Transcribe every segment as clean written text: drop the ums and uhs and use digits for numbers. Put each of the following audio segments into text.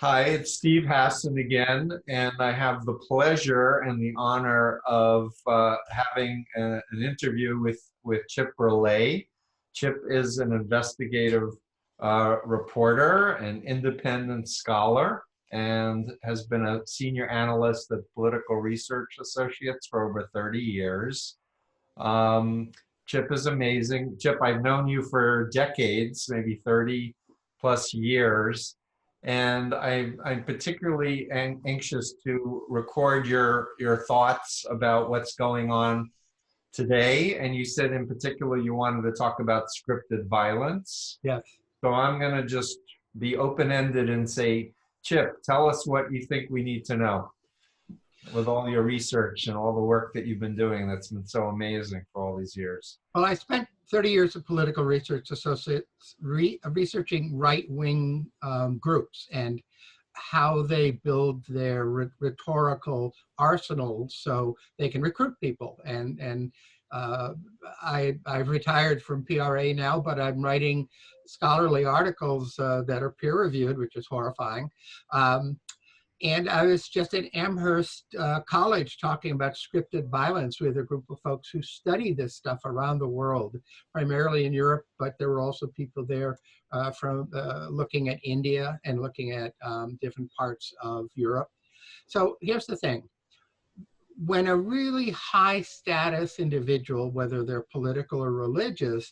Hi, it's Steve Hassan again, and I have the pleasure and the honor of having an interview with Chip Berlet. Chip is an investigative reporter, an independent scholar, and has been a senior analyst at Political Research Associates for over 30 years. Um, Chip is amazing. Chip, I've known you for decades, maybe 30 plus years. And I'm particularly anxious to record your thoughts about what's going on today. And you said in particular you wanted to talk about scripted violence. Yes. So I'm going to just be open-ended and say, Chip, tell us what you think we need to know with all your research and all the work that you've been doing that's been so amazing for all these years. Well, I spent 30 years at Political Research Associates researching right-wing groups and how they build their rhetorical arsenals so they can recruit people. I've retired from PRA now, but I'm writing scholarly articles that are peer-reviewed, which is horrifying. And I was just at Amherst College talking about scripted violence with a group of folks who study this stuff around the world, primarily in Europe, but there were also people there from looking at India and looking at different parts of Europe. So here's the thing. When a really high status individual, whether they're political or religious,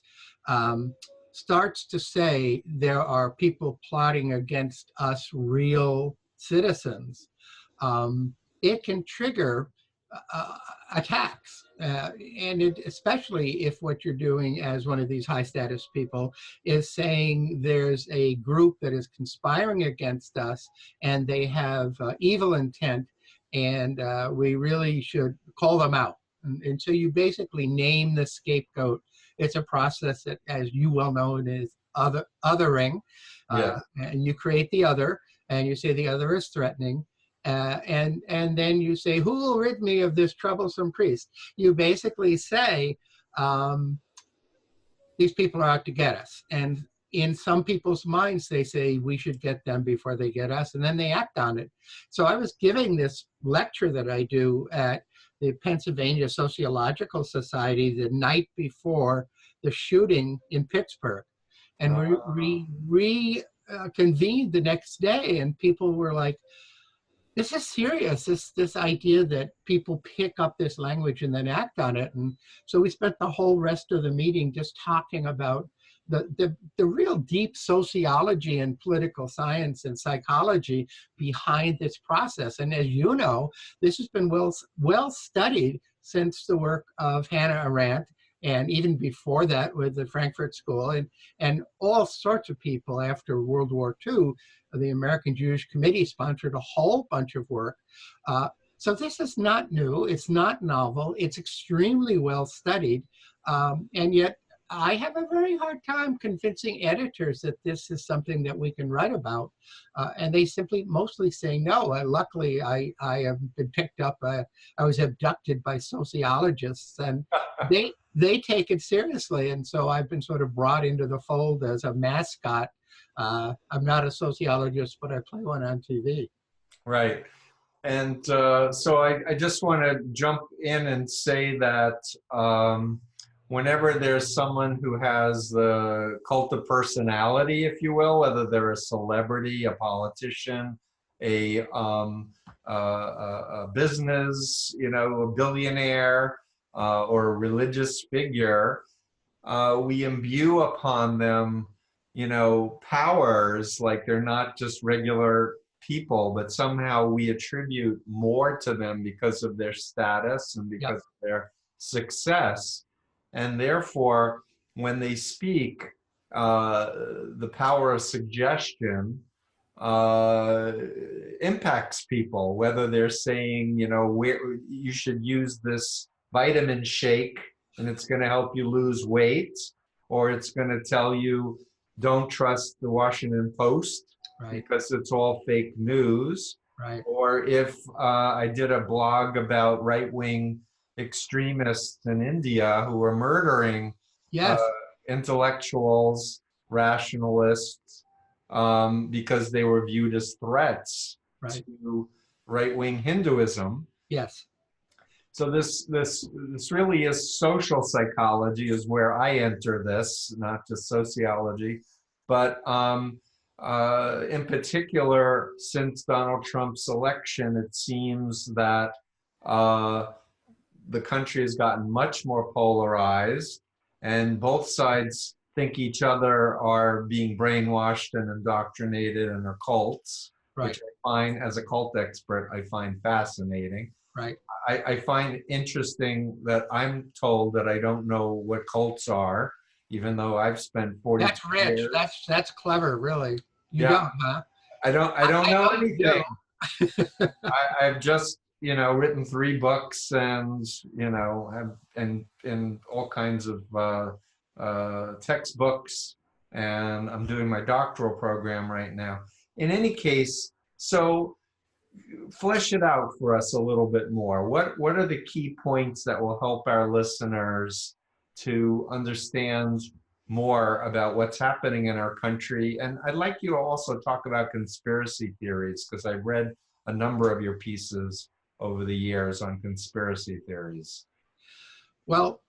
starts to say there are people plotting against us real citizens, it can trigger attacks. Especially if what you're doing as one of these high status people is saying there's a group that is conspiring against us and they have evil intent and we really should call them out. And so you basically name the scapegoat. It's a process that, as you well know, is othering. Yeah. And you create the other, and you say the other is threatening, and then you say, who will rid me of this troublesome priest? You basically say, these people are out to get us. And in some people's minds, they say we should get them before they get us, and then they act on it. So I was giving this lecture that I do at the Pennsylvania Sociological Society the night before the shooting in Pittsburgh. And we convened the next day, and people were like, this is serious, this idea that people pick up this language and then act on it. And so we spent the whole rest of the meeting just talking about the real deep sociology and political science and psychology behind this process. And as you know, this has been well studied since the work of Hannah Arendt, and even before that with the Frankfurt School and all sorts of people after World War II. The American Jewish Committee sponsored a whole bunch of work. So this is not new, it's not novel, it's extremely well studied, and yet I have a very hard time convincing editors that this is something that we can write about, and they simply mostly say no. Luckily, I have been picked up, I was abducted by sociologists, and they take it seriously, and so I've been sort of brought into the fold as a mascot. I'm not a sociologist, but I play one on TV. Right. And so I just want to jump in and say that whenever there's someone who has the cult of personality, if you will, whether they're a celebrity, a politician, a business, a billionaire, or a religious figure, we imbue upon them powers, like they're not just regular people, but somehow we attribute more to them because of their status and because of their success. And therefore, when they speak, the power of suggestion impacts people, whether they're saying, where you should use this vitamin shake and it's going to help you lose weight, or it's going to tell you don't trust the Washington Post because it's all fake news. Right. Or if I did a blog about right-wing extremists in India who were murdering Yes. intellectuals, rationalists, because they were viewed as threats Right. to right-wing Hinduism. Yes. So this really is social psychology is where I enter this, not just sociology. But in particular, since Donald Trump's election, it seems that the country has gotten much more polarized, and both sides think each other are being brainwashed and indoctrinated and are cults, Right. which I find, as a cult expert, I find fascinating. Right. I find it interesting that I'm told that I don't know what cults are, even though I've spent 40 That's rich. years. That's clever, really. You Yeah, don't, huh? I don't I know know you anything. I've just, written 3 books and, have and in all kinds of textbooks, and I'm doing my doctoral program right now. In any case, so flesh it out for us a little bit more. What are the key points that will help our listeners to understand more about what's happening in our country? And I'd like you to also talk about conspiracy theories, because I've read a number of your pieces over the years on conspiracy theories. Well,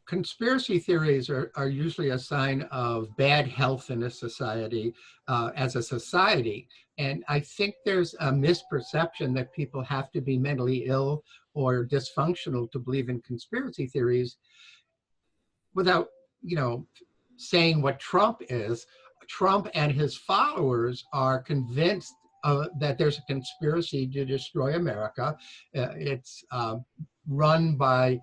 conspiracy theories are usually a sign of bad health in a society, as a society. And I think there's a misperception that people have to be mentally ill or dysfunctional to believe in conspiracy theories without, saying what Trump is. Trump and his followers are convinced that there's a conspiracy to destroy America. It's run by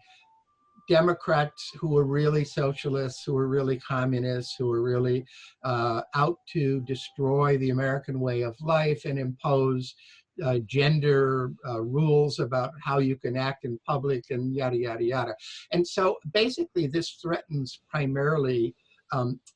Democrats who are really socialists, who are really communists, who are really out to destroy the American way of life and impose gender rules about how you can act in public and yada, yada, yada. And so basically this threatens primarily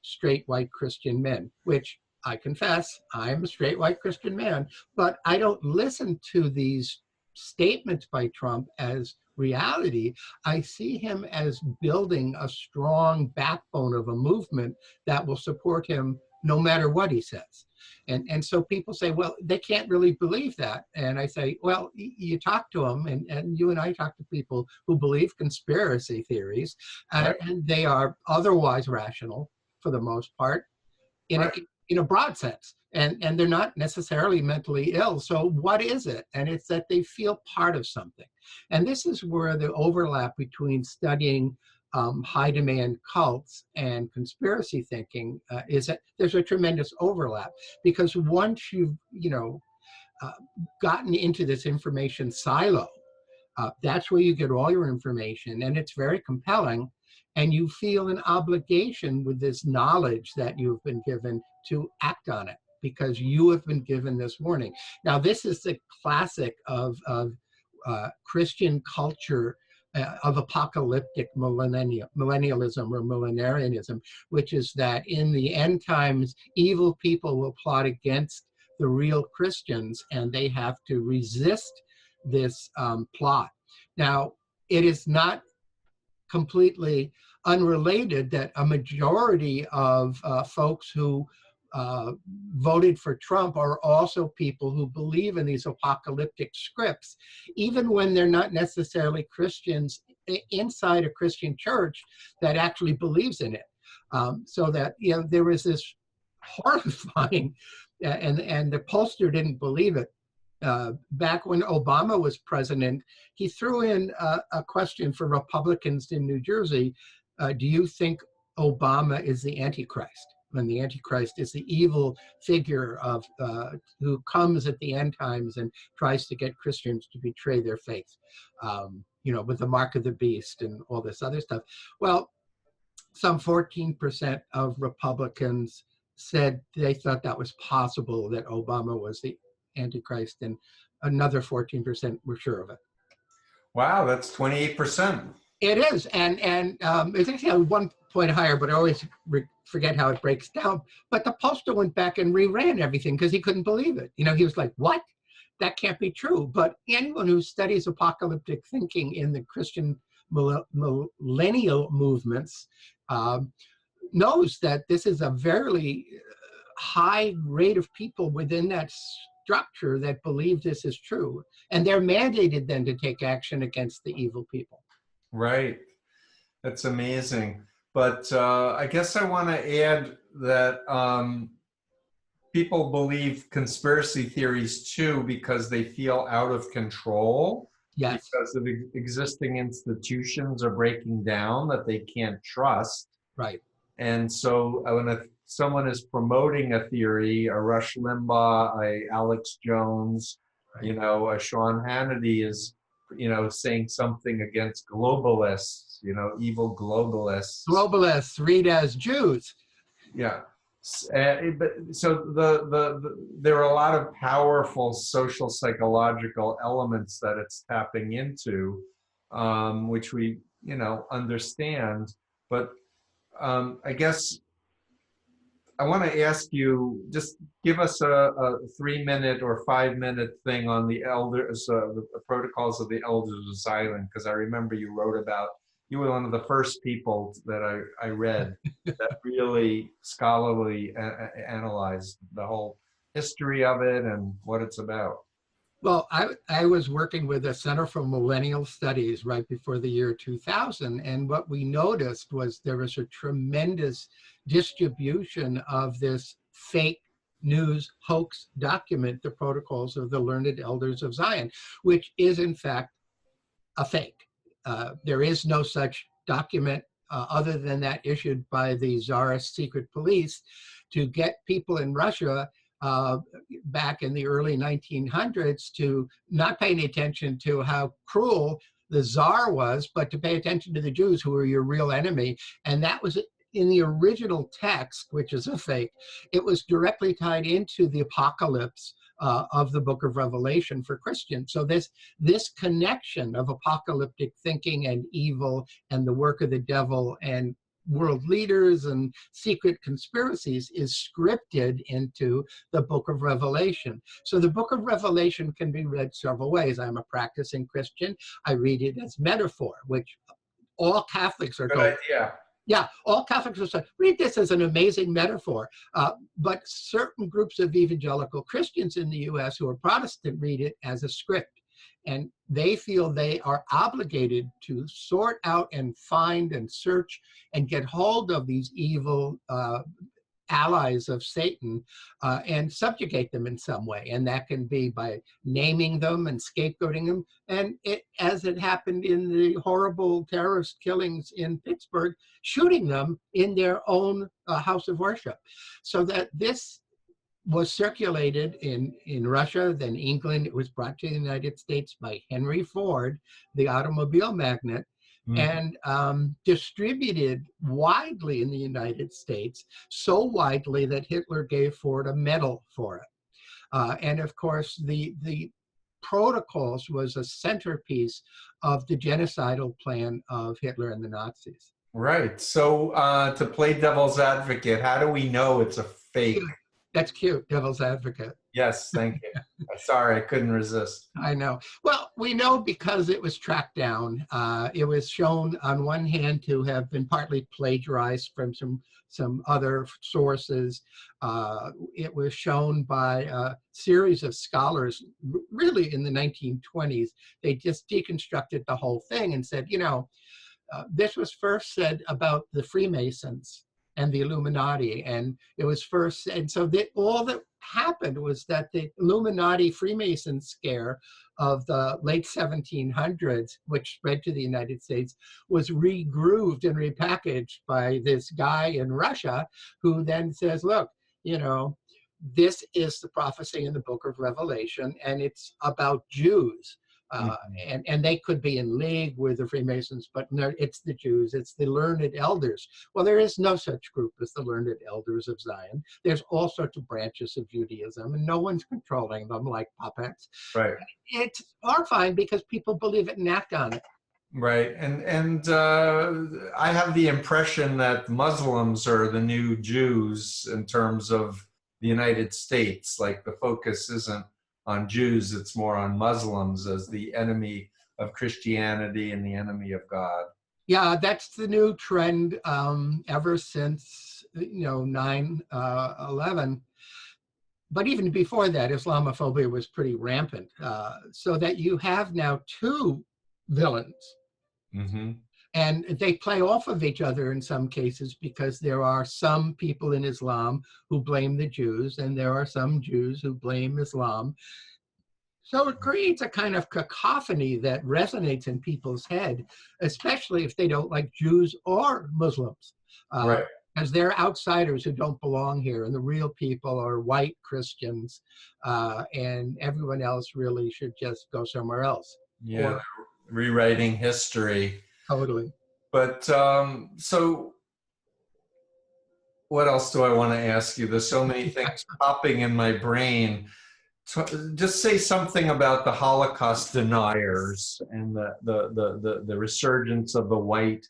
straight white Christian men, which I confess, I'm a straight white Christian man, but I don't listen to these statements by Trump as reality. I see him as building a strong backbone of a movement that will support him no matter what he says. And so people say, well, they can't really believe that. And I say, well, you talk to them, and you and I talk to people who believe conspiracy theories, Right. and they are otherwise rational for the most part, in Right. in a broad sense. And they're not necessarily mentally ill. So what is it? And it's that they feel part of something. And this is where the overlap between studying high demand cults and conspiracy thinking is that there's a tremendous overlap, because once you've gotten into this information silo, that's where you get all your information, and it's very compelling, and you feel an obligation with this knowledge that you've been given to act on it because you have been given this warning. Now, this is the classic of Christian culture, of apocalyptic millennialism or millenarianism, which is that in the end times, evil people will plot against the real Christians, and they have to resist this plot. Now, it is not completely unrelated that a majority of folks who voted for Trump are also people who believe in these apocalyptic scripts, even when they're not necessarily Christians inside a Christian church that actually believes in it. So that, there was this horrifying, and the pollster didn't believe it. Back when Obama was president, he threw in a question for Republicans in New Jersey. Do you think Obama is the Antichrist? When the Antichrist is the evil figure of who comes at the end times and tries to get Christians to betray their faith, with the mark of the beast and all this other stuff. Well, some 14% of Republicans said they thought that was possible, that Obama was the Antichrist, and another 14% were sure of it. Wow, that's 28%. It is, and it's actually 1 point higher, but I always forget how it breaks down. But the pollster went back and reran everything because he couldn't believe it. He was like, "What? That can't be true." But anyone who studies apocalyptic thinking in the Christian millennial movements knows that this is a very high rate of people within that structure that believe this is true. And they're mandated then to take action against the evil people. Right. That's amazing. But I guess I want to add that people believe conspiracy theories too because they feel out of control. Yes. Because of existing institutions are breaking down that they can't trust. Right. And so when someone is promoting a theory, a Rush Limbaugh, a Alex Jones, Right. a Sean Hannity is, saying something against globalists, evil globalists. Globalists read as Jews. Yeah. But so there are a lot of powerful social psychological elements that it's tapping into, which we understand. But I guess I want to ask you, just give us a 3-minute or 5-minute thing on the elders, the protocols of the elders of Zion, because I remember you wrote about. You were one of the first people that I read that really scholarly analyzed the whole history of it and what it's about. Well, I was working with the Center for Millennial Studies right before the year 2000, and what we noticed was there was a tremendous distribution of this fake news hoax document, the Protocols of the Learned Elders of Zion, which is in fact a fake. There is no such document other than that issued by the Tsarist secret police to get people in Russia back in the early 1900s to not pay any attention to how cruel the Tsar was, but to pay attention to the Jews, who were your real enemy. And that was in the original text, which is a fake. It was directly tied into the apocalypse of the book of Revelation for Christians. So this connection of apocalyptic thinking and evil and the work of the devil and world leaders and secret conspiracies is scripted into the book of Revelation. So the book of Revelation can be read several ways. I'm a practicing Christian. I read it as metaphor, which all Catholics are Good told. idea. Yeah, all Catholics will say, read this as an amazing metaphor. But certain groups of evangelical Christians in the US who are Protestant read it as a script. And they feel they are obligated to sort out and find and search and get hold of these evil allies of Satan and subjugate them in some way. And that can be by naming them and scapegoating them. And as it happened in the horrible terrorist killings in Pittsburgh, shooting them in their own house of worship. So that this was circulated in Russia, then England. It was brought to the United States by Henry Ford, the automobile magnate, and distributed widely in the United States, so widely that Hitler gave Ford a medal for it. And of course, the Protocols was a centerpiece of the genocidal plan of Hitler and the Nazis. Right. So to play devil's advocate, how do we know it's a fake? That's cute, devil's advocate. Yes, thank you. Sorry, I couldn't resist. I know. Well, we know because it was tracked down. It was shown on one hand to have been partly plagiarized from some other sources. It was shown by a series of scholars, really in the 1920s. They just deconstructed the whole thing and said, this was first said about the Freemasons and the Illuminati, and it was first, and so all that happened was that the Illuminati Freemason scare of the late 1700s, which spread to the United States, was regrooved and repackaged by this guy in Russia, who then says, look, this is the prophecy in the book of Revelation, and it's about Jews. And they could be in league with the Freemasons, but no, it's the Jews, it's the learned elders. Well, there is no such group as the learned elders of Zion. There's all sorts of branches of Judaism, and no one's controlling them like puppets. Right. It's horrifying because people believe it and act on it. Right. And I have the impression that Muslims are the new Jews in terms of the United States. Like the focus isn't on Jews, it's more on Muslims as the enemy of Christianity and the enemy of God. Yeah, that's the new trend ever since 9/11. But even before that, Islamophobia was pretty rampant. So that you have now two villains. Mm-hmm. And they play off of each other in some cases, because there are some people in Islam who blame the Jews, and there are some Jews who blame Islam. So it creates a kind of cacophony that resonates in people's head, especially if they don't like Jews or Muslims. Right. As they're outsiders who don't belong here, and the real people are white Christians, and everyone else really should just go somewhere else. Yeah, Or, rewriting history. totally. But so what else do I want to ask you? There's so many things popping in my brain. Just say something about the Holocaust deniers and the resurgence of the white,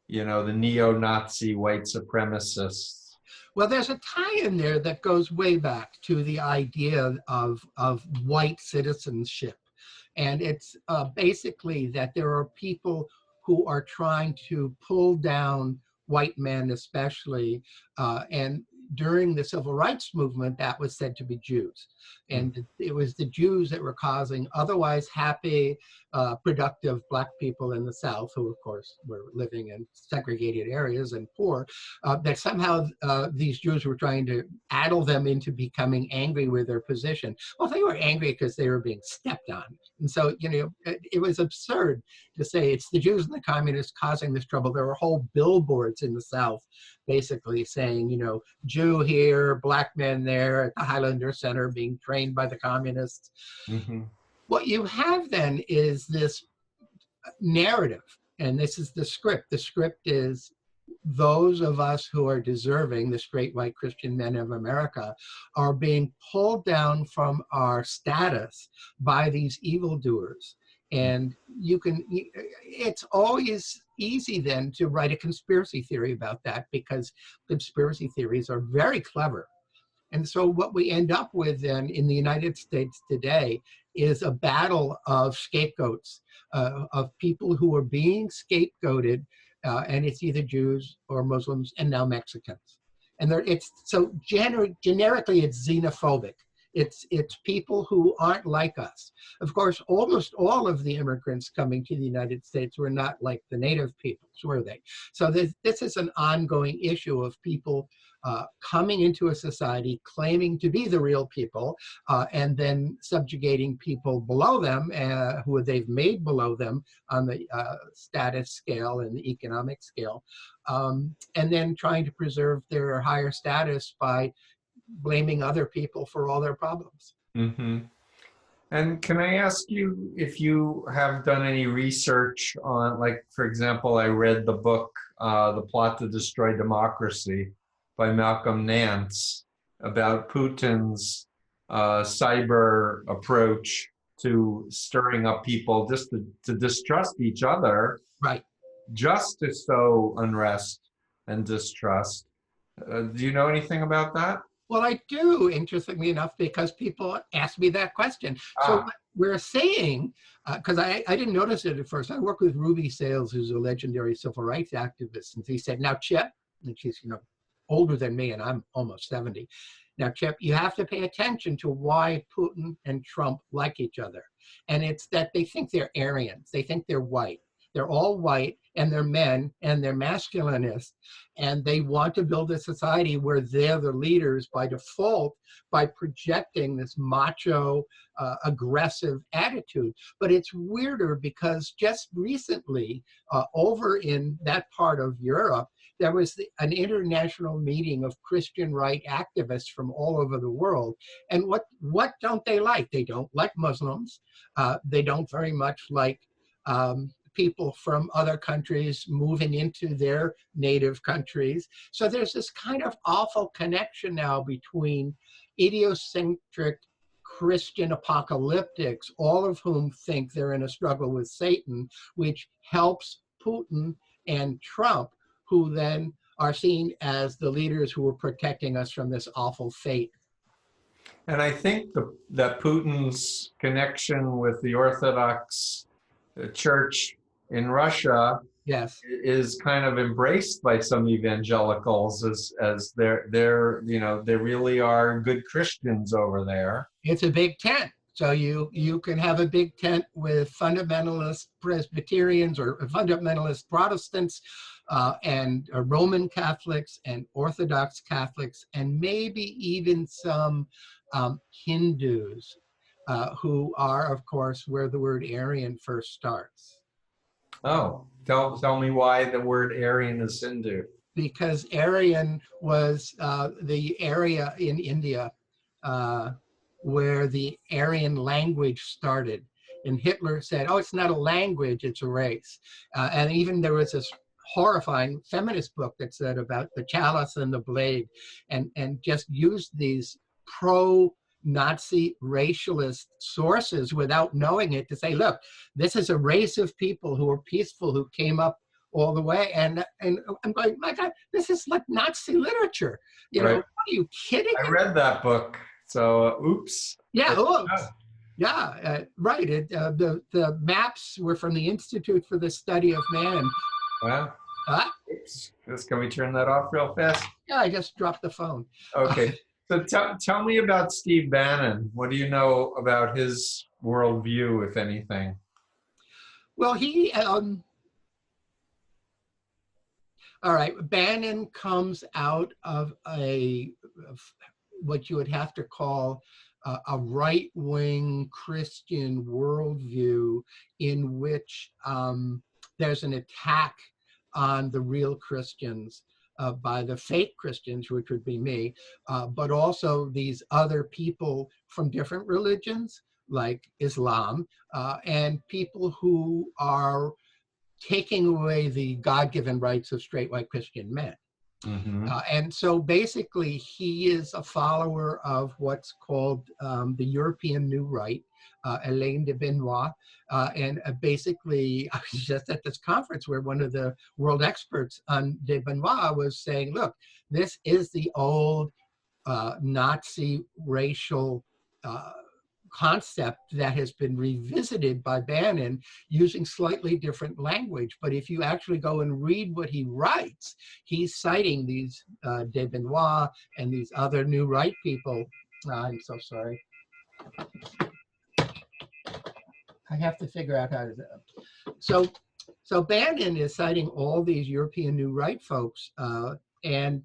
the neo-Nazi white supremacists. Well, there's a tie in there that goes way back to the idea of white citizenship. And it's basically that there are people who are trying to pull down white men especially, and during the civil rights movement, that was said to be Jews. And it was the Jews that were causing otherwise happy, productive Black people in the South, who of course were living in segregated areas and poor, that somehow these Jews were trying to addle them into becoming angry with their position. Well, they were angry because they were being stepped on. And so, it was absurd to say it's the Jews and the communists causing this trouble. There were whole billboards in the South basically saying, Jew here, Black men there at the Highlander Center being trained by the communists. Mm-hmm. What you have then is this narrative, and this is the script. The script is those of us who are deserving, the straight white Christian men of America, are being pulled down from our status by these evildoers. And it's always easy then to write a conspiracy theory about that, because conspiracy theories are very clever. And so what we end up with then in the United States today is a battle of scapegoats, of people who are being scapegoated, and it's either Jews or Muslims and now Mexicans. And it's so generically it's xenophobic. It's people who aren't like us. Of course, almost all of the immigrants coming to the United States were not like the native peoples, were they? So this is an ongoing issue of people coming into a society claiming to be the real people, and then subjugating people below them, who they've made below them on the status scale and the economic scale, and then trying to preserve their higher status by blaming other people for all their problems. Mm-hmm. And can I ask you if you have done any research on, like, for example, I read the book, The Plot to Destroy Democracy by Malcolm Nance, about Putin's cyber approach to stirring up people just to distrust each other, Right. just to sow unrest and distrust. Do you know anything about that? Well, I do, interestingly enough, because people ask me that question. So what we're saying, because I didn't notice it at first. I work with Ruby Sales, who's a legendary civil rights activist, and he said, "Now, Chip," and she's older than me, and I'm almost 70. "Now, Chip, you have to pay attention to why Putin and Trump like each other, and it's that they think they're Aryans. They think they're white. They're all white, and they're men, and they're masculinists, and they want to build a society where they're the leaders by default by projecting this macho, aggressive attitude." But it's weirder because just recently, over in that part of Europe, there was an international meeting of Christian right activists from all over the world. And what don't they like? They don't like Muslims. They don't very much like people from other countries moving into their native countries. So there's this kind of awful connection now between idiocentric Christian apocalyptics, all of whom think they're in a struggle with Satan, which helps Putin and Trump, who then are seen as the leaders who are protecting us from this awful fate. And I think that Putin's connection with the Orthodox Church in Russia Yes. is kind of embraced by some evangelicals as they're you know, they really are good Christians over there. It's a big tent. So you can have a big tent with fundamentalist Presbyterians or fundamentalist Protestants and Roman Catholics and Orthodox Catholics and maybe even some Hindus who are, of course, where the word Aryan first starts. Oh, tell me why the word Aryan is Hindu. Because Aryan was the area in India where the Aryan language started. And Hitler said, oh, it's not a language, it's a race. And even there was this horrifying feminist book that said about the chalice and the blade and just used these pro-Nazi racialist sources without knowing it to say, look, this is a race of people who are peaceful, who came up all the way. And I'm going, my God, this is like Nazi literature. You know, Right. are you kidding me? I read that book, so oops. Yeah, oops. Yeah, right. The maps were from the Institute for the Study of Man. Well, Huh? oops. Can we turn that off real fast? Yeah, I just dropped the phone. Okay. So tell me about Steve Bannon. What do you know about his worldview, if anything? Well, all right, Bannon comes out of what you would have to call a right-wing Christian worldview in which there's an attack on the real Christians by the fake Christians, which would be me, but also these other people from different religions like Islam and people who are taking away the God-given rights of straight white Christian men. Mm-hmm. And so basically he is a follower of what's called the European New Right, Alain de Benoit. And basically I was just at this conference where one of the world experts on de Benoit was saying, look, this is the old Nazi racial concept that has been revisited by Bannon using slightly different language. But if you actually go and read what he writes, he's citing these de Benoit and these other new right people. I'm so sorry. I have to figure out how to. So Bannon is citing all these European new right folks, and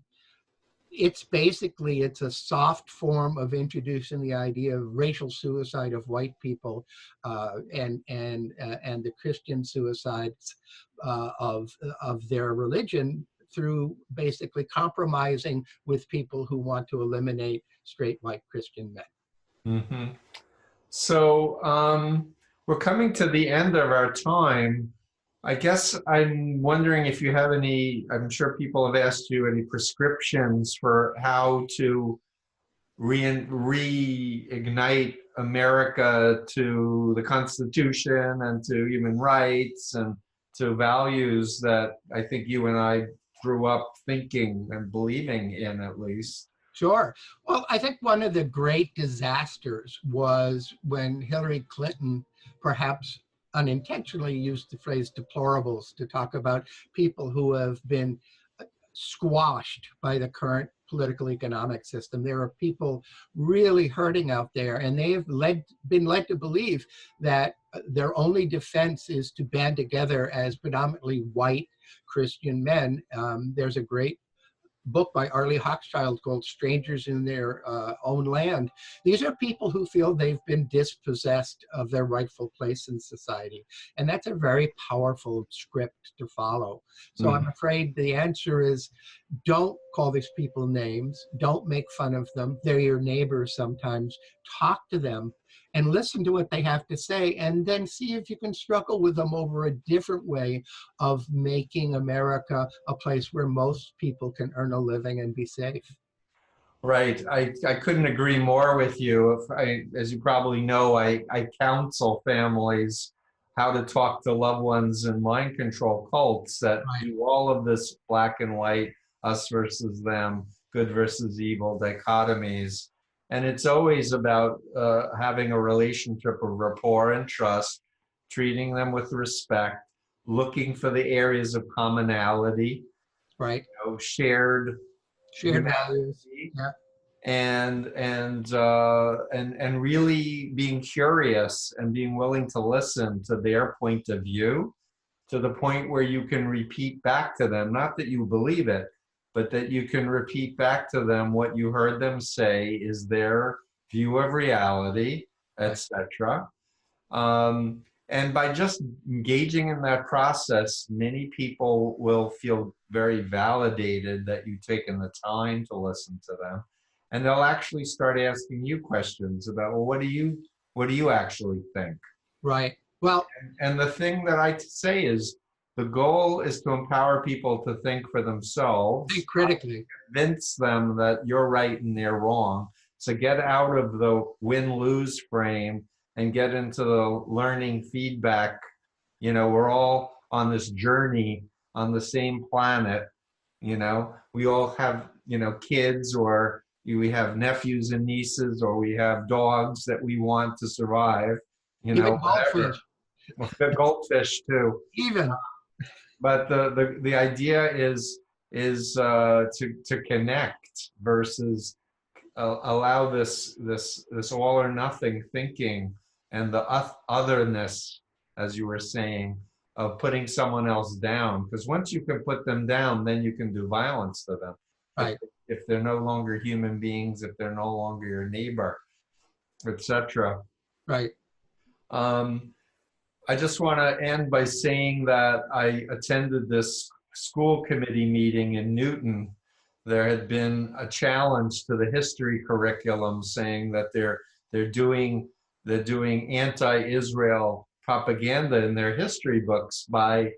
it's a soft form of introducing the idea of racial suicide of white people and the Christian suicides of their religion through basically compromising with people who want to eliminate straight white Christian men. Mm-hmm. So we're coming to the end of our time. I guess I'm wondering if you have any, I'm sure people have asked you any prescriptions for how to reignite America to the Constitution and to human rights and to values that I think you and I grew up thinking and believing in, at least. Sure. Well, I think one of the great disasters was when Hillary Clinton perhaps unintentionally used the phrase deplorables to talk about people who have been squashed by the current political economic system. There are people really hurting out there, and they have been led to believe that their only defense is to band together as predominantly white Christian men. There's a great book by Arlie Hochschild called Strangers in Their Own Land. These are people who feel they've been dispossessed of their rightful place in society. And that's a very powerful script to follow. So I'm afraid the answer is don't call these people names. Don't make fun of them. They're your neighbors sometimes. Talk to them and listen to what they have to say, and then see if you can struggle with them over a different way of making America a place where most people can earn a living and be safe. Right. I couldn't agree more with you. As you probably know, I counsel families how to talk to loved ones in mind control cults that do all of this black and white, us versus them, good versus evil dichotomies. And it's always about having a relationship of rapport and trust, treating them with respect, looking for the areas of commonality, Right. shared Shared values. humanity, Yeah. and really being curious and being willing to listen to their point of view, to the point where you can repeat back to them, not that you believe it, but that you can repeat back to them what you heard them say is their view of reality, etc. And by just engaging in that process, many people will feel very validated that you've taken the time to listen to them. And they'll actually start asking you questions about, well, what do you actually think? Right. Well, And the thing that I say is the goal is to empower people to think for themselves, think critically. convince them that you're right and they're wrong. So get out of the win-lose frame and get into the learning feedback. We're all on this journey on the same planet. We all have, kids, or we have nephews and nieces, or we have dogs that we want to survive, Even whatever. goldfish. The goldfish too. Even. But the idea is to connect versus allow this all or nothing thinking and the otherness, as you were saying, of putting someone else down. Because once you can put them down, then you can do violence to them. Right. If they're no longer human beings, if they're no longer your neighbor, etc. Right. I just want to end by saying that I attended this school committee meeting in Newton. There had been a challenge to the history curriculum, saying that they're doing anti-Israel propaganda in their history books by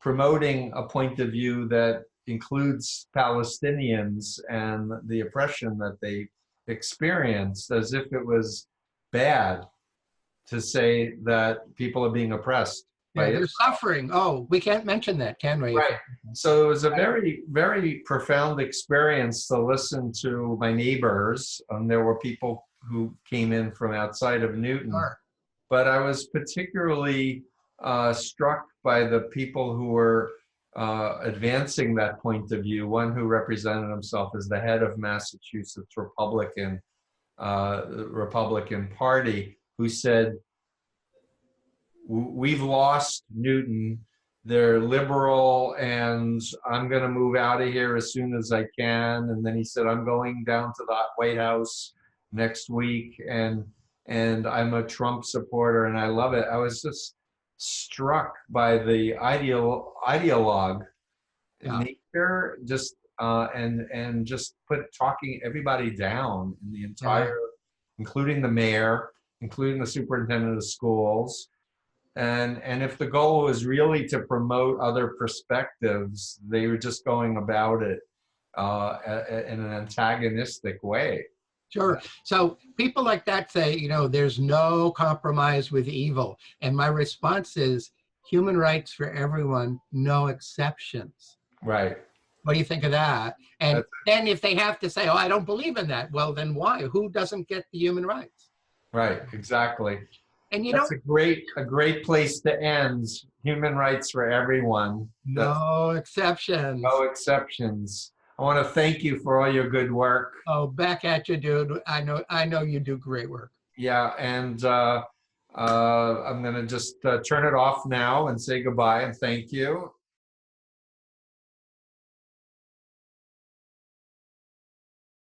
promoting a point of view that includes Palestinians and the oppression that they experienced, as if it was bad to say that people are being oppressed. Yeah, they're suffering. Oh, we can't mention that, can we? Right. So it was a very, very profound experience to listen to my neighbors. There were people who came in from outside of Newton. Sure. But I was particularly struck by the people who were advancing that point of view. One who represented himself as the head of Massachusetts Republican Party, who said, "We've lost Newton. They're liberal, and I'm going to move out of here as soon as I can." And then he said, "I'm going down to the White House next week, and I'm a Trump supporter, and I love it." I was just struck by the ideologue nature, just and just talking everybody down in the entire, including the mayor, including the superintendent of schools. And if the goal was really to promote other perspectives, they were just going about it in an antagonistic way. Sure. So people like that say, there's no compromise with evil. And my response is human rights for everyone, no exceptions. Right. What do you think of that? And then if they have to say, oh, I don't believe in that, well, then why? Who doesn't get the human rights? Right. Exactly. And that's a great place to end. Human rights for everyone. No exceptions. No exceptions. I want to thank you for all your good work. Oh, back at you, dude. I know you do great work. Yeah, and I'm going to just turn it off now and say goodbye and thank you.